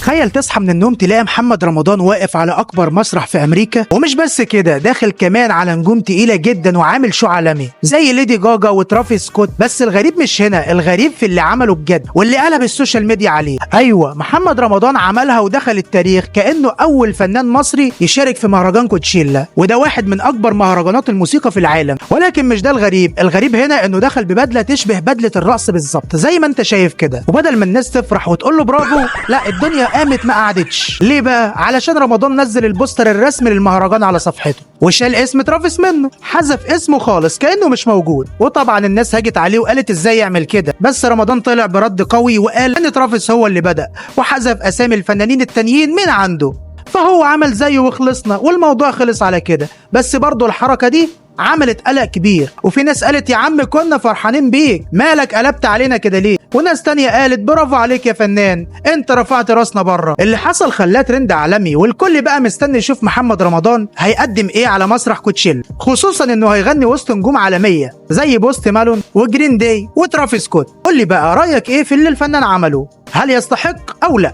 تخيل تصحى من النوم تلاقي محمد رمضان واقف على اكبر مسرح في امريكا، ومش بس كده داخل كمان على نجوم تقيله جدا وعامل شو عالمي زي ليدي جاجا وترافيس سكوت. بس الغريب مش هنا، الغريب في اللي عمله بجد واللي قلب السوشيال ميديا عليه. ايوه، محمد رمضان عملها ودخل التاريخ كانه اول فنان مصري يشارك في مهرجان كوتشيلا، وده واحد من اكبر مهرجانات الموسيقى في العالم. ولكن مش ده الغريب، الغريب هنا انه دخل ببدله تشبه بدله الرقص بالظبط زي ما انت شايف كده، وبدل ما الناس تفرح وتقول له برافو، لا الدنيا قامت ما قعدتش. ليه بقى؟ علشان رمضان نزل البوستر الرسمي للمهرجان على صفحته وشال اسم ترافيس منه، حذف اسمه خالص كانه مش موجود. وطبعا الناس هاجت عليه وقالت ازاي يعمل كده، بس رمضان طلع برد قوي وقال ان ترافيس هو اللي بدأ وحذف اسامي الفنانين التانيين من عنده، فهو عمل زيه وخلصنا والموضوع خلص على كده. بس برضه الحركه دي عملت قلق كبير، وفي ناس قالت يا عم كنا فرحانين بيك، مالك قلبت علينا كده ليه؟ وناس تانية قالت برافو عليك يا فنان، انت رفعت راسنا بره. اللي حصل خلاه ترند عالمي، والكل بقى مستني يشوف محمد رمضان هيقدم ايه على مسرح كوتشيل، خصوصا انه هيغني وسط نجوم عالميه زي بوست مالون وجرين داي وترافيس سكوت. قول لي بقى رايك ايه في اللي الفنان عمله، هل يستحق او لا؟